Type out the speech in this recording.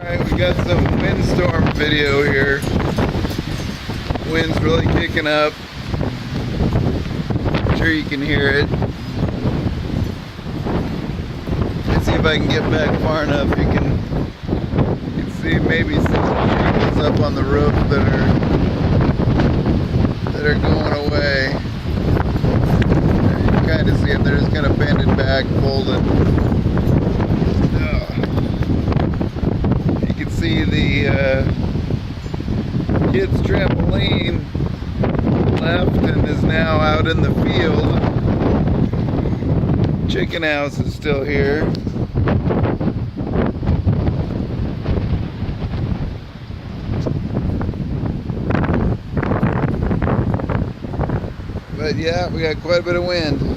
Alright, we got some windstorm video here. Wind's really kicking up. I'm sure you can hear it. Let's see if I can get back far enough. You can see maybe some shingles up on the roof that are going away. You can kind of see them. They're just kind of bending back, folded. You can see the kid's trampoline left and is now out in the field. Chicken house is still here. But yeah, we got quite a bit of wind.